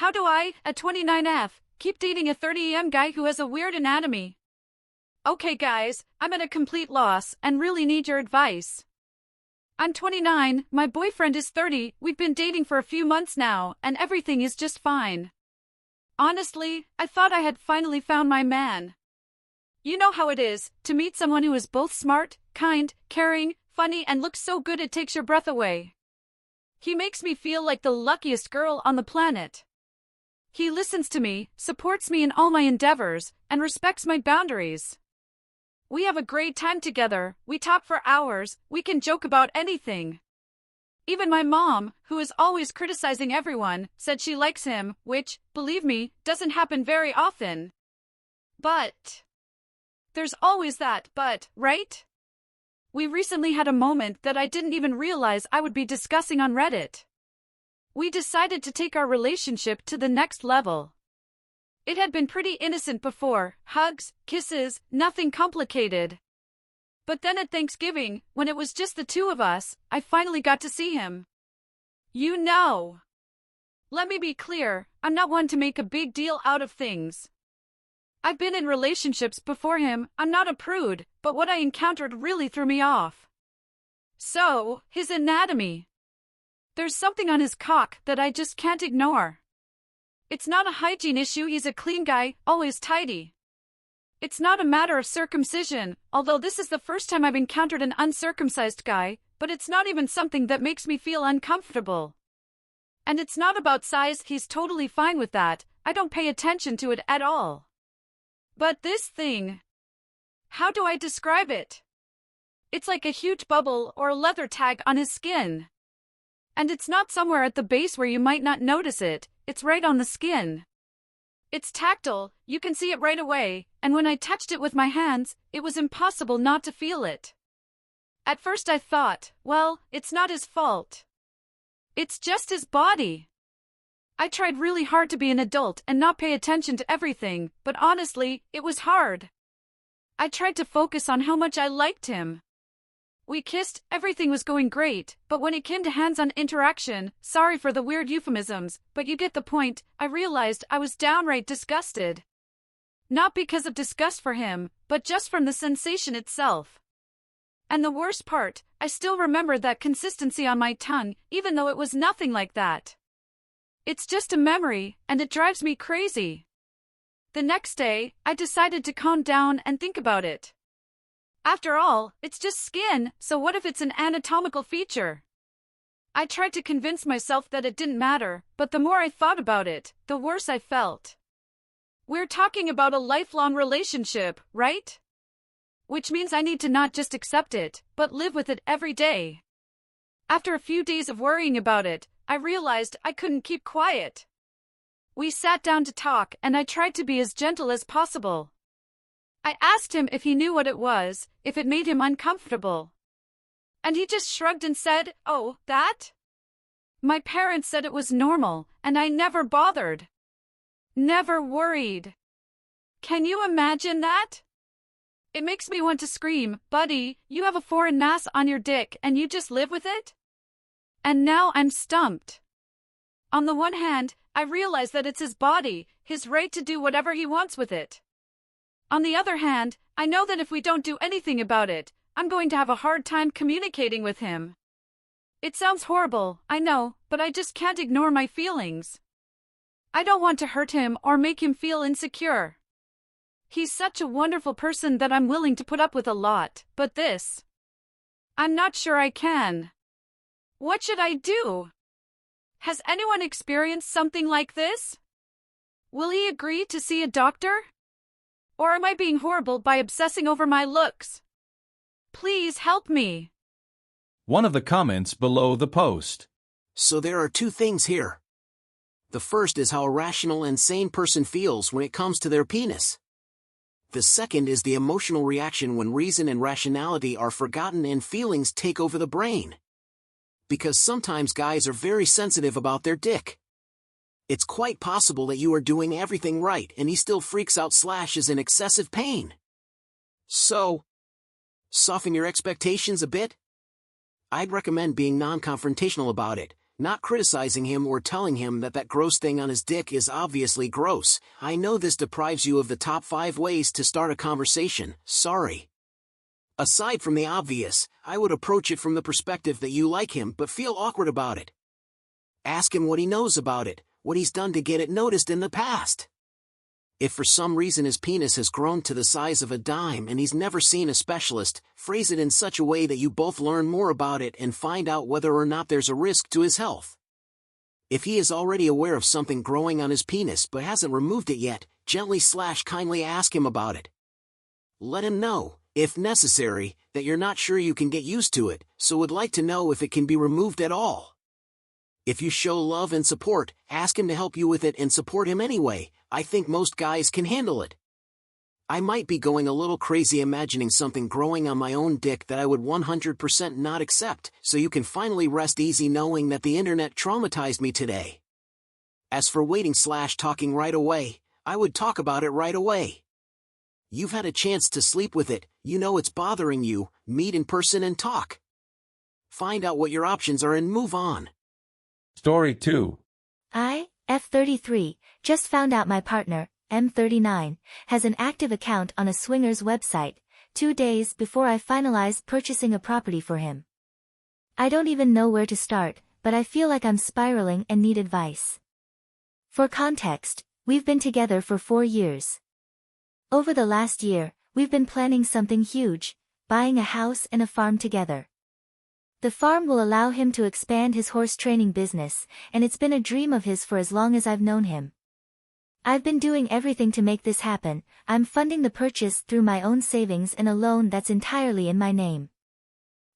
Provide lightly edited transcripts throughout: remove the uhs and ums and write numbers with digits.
How do I, at 29F, keep dating a 30 guy who has a weird anatomy? Okay guys, I'm at a complete loss and really need your advice. I'm 29, my boyfriend is 30, we've been dating for a few months now, and everything is just fine. Honestly, I thought I had finally found my man. You know how it is, to meet someone who is both smart, kind, caring, funny and looks so good it takes your breath away. He makes me feel like the luckiest girl on the planet. He listens to me, supports me in all my endeavors, and respects my boundaries. We have a great time together, we talk for hours, we can joke about anything. Even my mom, who is always criticizing everyone, said she likes him, which, believe me, doesn't happen very often. But there's always that but, right? We recently had a moment that I didn't even realize I would be discussing on Reddit. We decided to take our relationship to the next level. It had been pretty innocent before, hugs, kisses, nothing complicated. But then at Thanksgiving, when it was just the two of us, I finally got to see him. You know. Let me be clear, I'm not one to make a big deal out of things. I've been in relationships before him, I'm not a prude, but what I encountered really threw me off. So, his anatomy. There's something on his cock that I just can't ignore. It's not a hygiene issue, he's a clean guy, always tidy. It's not a matter of circumcision, although this is the first time I've encountered an uncircumcised guy, but it's not even something that makes me feel uncomfortable. And it's not about size, he's totally fine with that, I don't pay attention to it at all. But this thing. How do I describe it? It's like a huge bubble or a leather tag on his skin. And it's not somewhere at the base where you might not notice it, it's right on the skin. It's tactile, you can see it right away, and when I touched it with my hands, it was impossible not to feel it. At first I thought, well, it's not his fault. It's just his body. I tried really hard to be an adult and not pay attention to everything, but honestly, it was hard. I tried to focus on how much I liked him. We kissed, everything was going great, but when it came to hands-on interaction, sorry for the weird euphemisms, but you get the point, I realized I was downright disgusted. Not because of disgust for him, but just from the sensation itself. And the worst part, I still remember that consistency on my tongue, even though it was nothing like that. It's just a memory, and it drives me crazy. The next day, I decided to calm down and think about it. After all, it's just skin, so what if it's an anatomical feature? I tried to convince myself that it didn't matter, but the more I thought about it, the worse I felt. We're talking about a lifelong relationship, right? Which means I need to not just accept it, but live with it every day. After a few days of worrying about it, I realized I couldn't keep quiet. We sat down to talk and I tried to be as gentle as possible. I asked him if he knew what it was, if it made him uncomfortable. And he just shrugged and said, "Oh, that?" My parents said it was normal, and I never bothered. Never worried. Can you imagine that? It makes me want to scream, buddy, you have a foreign mass on your dick and you just live with it? And now I'm stumped. On the one hand, I realize that it's his body, his right to do whatever he wants with it. On the other hand, I know that if we don't do anything about it, I'm going to have a hard time communicating with him. It sounds horrible, I know, but I just can't ignore my feelings. I don't want to hurt him or make him feel insecure. He's such a wonderful person that I'm willing to put up with a lot, but this, I'm not sure I can. What should I do? Has anyone experienced something like this? Will he agree to see a doctor? Or am I being horrible by obsessing over my looks? Please help me. One of the comments below the post. So there are two things here. The first is how a rational and sane person feels when it comes to their penis. The second is the emotional reaction when reason and rationality are forgotten and feelings take over the brain. Because sometimes guys are very sensitive about their dick. It's quite possible that you are doing everything right and he still freaks out / is in excessive pain. So, soften your expectations a bit? I'd recommend being non-confrontational about it, not criticizing him or telling him that gross thing on his dick is obviously gross. I know this deprives you of the top 5 ways to start a conversation, sorry. Aside from the obvious, I would approach it from the perspective that you like him but feel awkward about it. Ask him what he knows about it, what he's done to get it noticed in the past. If for some reason his penis has grown to the size of a dime and he's never seen a specialist, phrase it in such a way that you both learn more about it and find out whether or not there's a risk to his health. If he is already aware of something growing on his penis but hasn't removed it yet, gently/kindly ask him about it. Let him know, if necessary, that you're not sure you can get used to it, so would like to know if it can be removed at all. If you show love and support, ask him to help you with it and support him anyway. I think most guys can handle it. I might be going a little crazy imagining something growing on my own dick that I would 100% not accept, so you can finally rest easy knowing that the internet traumatized me today. As for waiting/talking right away, I would talk about it right away. You've had a chance to sleep with it, you know it's bothering you, meet in person and talk. Find out what your options are and move on. Story 2. I, F33, just found out my partner, M39, has an active account on a swingers website, 2 days before I finalized purchasing a property for him. I don't even know where to start, but I feel like I'm spiraling and need advice. For context, we've been together for 4 years. Over the last year, we've been planning something huge, buying a house and a farm together. The farm will allow him to expand his horse training business, and it's been a dream of his for as long as I've known him. I've been doing everything to make this happen. I'm funding the purchase through my own savings and a loan that's entirely in my name.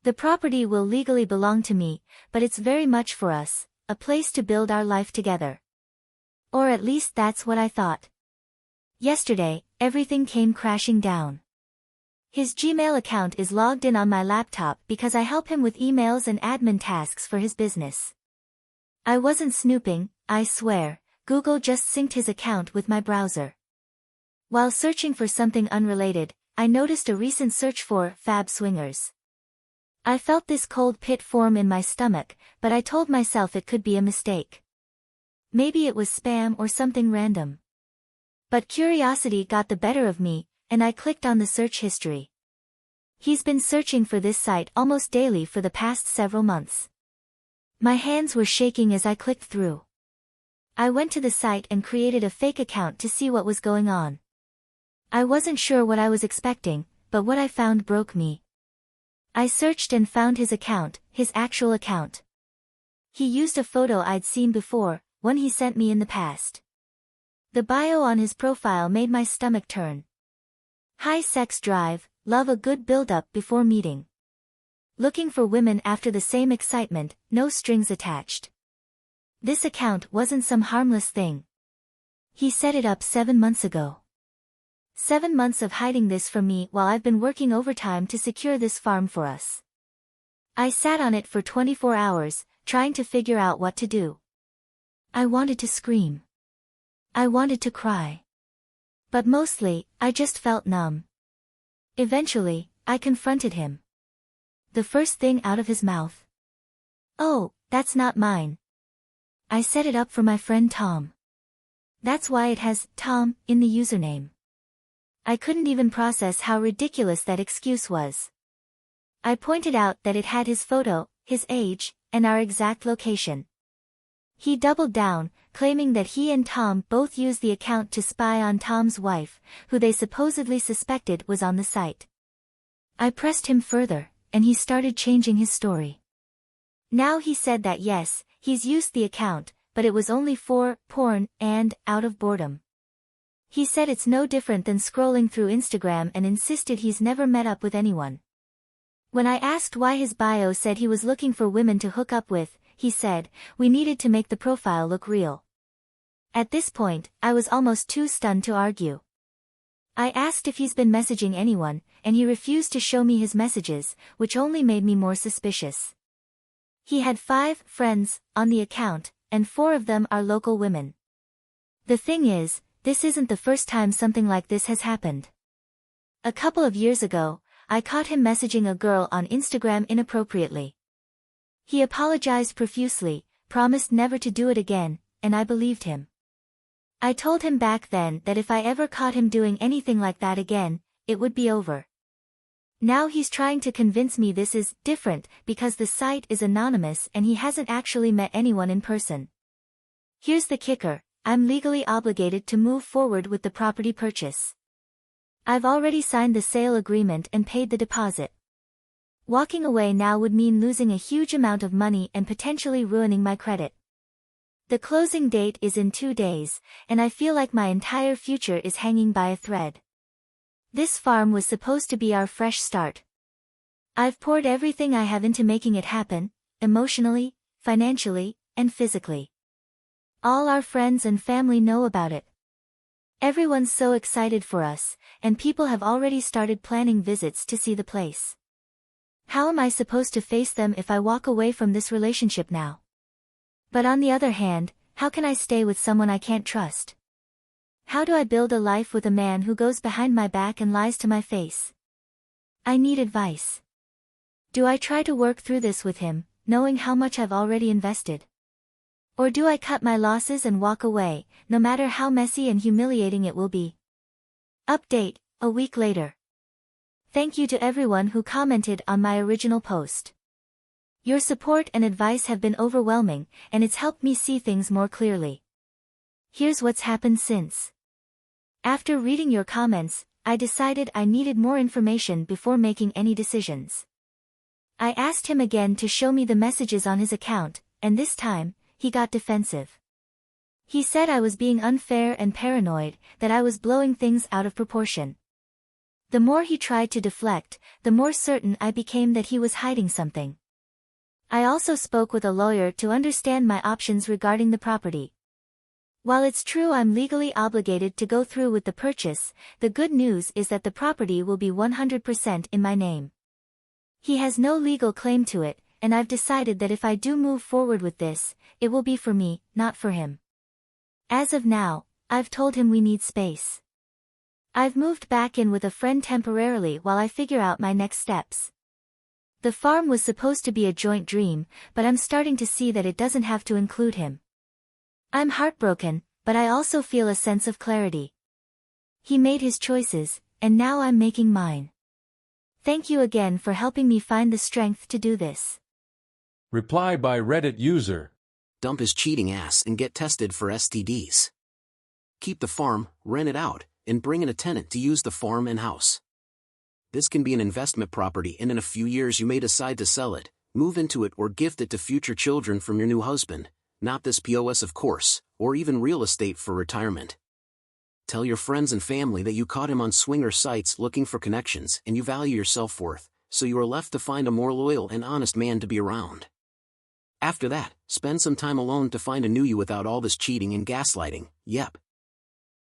The property will legally belong to me, but it's very much for us, a place to build our life together. Or at least that's what I thought. Yesterday, everything came crashing down. His Gmail account is logged in on my laptop because I help him with emails and admin tasks for his business. I wasn't snooping, I swear, Google just synced his account with my browser. While searching for something unrelated, I noticed a recent search for Fab Swingers. I felt this cold pit form in my stomach, but I told myself it could be a mistake. Maybe it was spam or something random. But curiosity got the better of me, and I clicked on the search history. He's been searching for this site almost daily for the past several months. My hands were shaking as I clicked through. I went to the site and created a fake account to see what was going on. I wasn't sure what I was expecting, but what I found broke me. I searched and found his account, his actual account. He used a photo I'd seen before, one he sent me in the past. The bio on his profile made my stomach turn. High sex drive, love a good build-up before meeting. Looking for women after the same excitement, no strings attached. This account wasn't some harmless thing. He set it up 7 months ago. 7 months of hiding this from me while I've been working overtime to secure this farm for us. I sat on it for 24 hours, trying to figure out what to do. I wanted to scream. I wanted to cry. But mostly, I just felt numb. Eventually, I confronted him. The first thing out of his mouth. "Oh, that's not mine. I set it up for my friend Tom. That's why it has Tom in the username." I couldn't even process how ridiculous that excuse was. I pointed out that it had his photo, his age, and our exact location. He doubled down, claiming that he and Tom both used the account to spy on Tom's wife, who they supposedly suspected was on the site. I pressed him further, and he started changing his story. Now he said that yes, he's used the account, but it was only for porn and out of boredom. He said it's no different than scrolling through Instagram and insisted he's never met up with anyone. When I asked why his bio said he was looking for women to hook up with, he said, we needed to make the profile look real. At this point, I was almost too stunned to argue. I asked if he's been messaging anyone, and he refused to show me his messages, which only made me more suspicious. He had 5 friends on the account, and 4 of them are local women. The thing is, this isn't the first time something like this has happened. A couple of years ago, I caught him messaging a girl on Instagram inappropriately. He apologized profusely, promised never to do it again, and I believed him. I told him back then that if I ever caught him doing anything like that again, it would be over. Now he's trying to convince me this is different because the site is anonymous and he hasn't actually met anyone in person. Here's the kicker, I'm legally obligated to move forward with the property purchase. I've already signed the sale agreement and paid the deposit. Walking away now would mean losing a huge amount of money and potentially ruining my credit. The closing date is in 2 days, and I feel like my entire future is hanging by a thread. This farm was supposed to be our fresh start. I've poured everything I have into making it happen, emotionally, financially, and physically. All our friends and family know about it. Everyone's so excited for us, and people have already started planning visits to see the place. How am I supposed to face them if I walk away from this relationship now? But on the other hand, how can I stay with someone I can't trust? How do I build a life with a man who goes behind my back and lies to my face? I need advice. Do I try to work through this with him, knowing how much I've already invested? Or do I cut my losses and walk away, no matter how messy and humiliating it will be? Update, a week later. Thank you to everyone who commented on my original post. Your support and advice have been overwhelming, and it's helped me see things more clearly. Here's what's happened since. After reading your comments, I decided I needed more information before making any decisions. I asked him again to show me the messages on his account, and this time, he got defensive. He said I was being unfair and paranoid, that I was blowing things out of proportion. The more he tried to deflect, the more certain I became that he was hiding something. I also spoke with a lawyer to understand my options regarding the property. While it's true I'm legally obligated to go through with the purchase, the good news is that the property will be 100% in my name. He has no legal claim to it, and I've decided that if I do move forward with this, it will be for me, not for him. As of now, I've told him we need space. I've moved back in with a friend temporarily while I figure out my next steps. The farm was supposed to be a joint dream, but I'm starting to see that it doesn't have to include him. I'm heartbroken, but I also feel a sense of clarity. He made his choices, and now I'm making mine. Thank you again for helping me find the strength to do this. Reply by Reddit user. Dump his cheating ass and get tested for STDs. Keep the farm, rent it out, and bring in a tenant to use the farm and house. This can be an investment property, and in a few years you may decide to sell it, move into it, or gift it to future children from your new husband. Not this POS, of course, or even real estate for retirement. Tell your friends and family that you caught him on swinger sites looking for connections and you value your self-worth, so you are left to find a more loyal and honest man to be around. After that, spend some time alone to find a new you without all this cheating and gaslighting. Yep,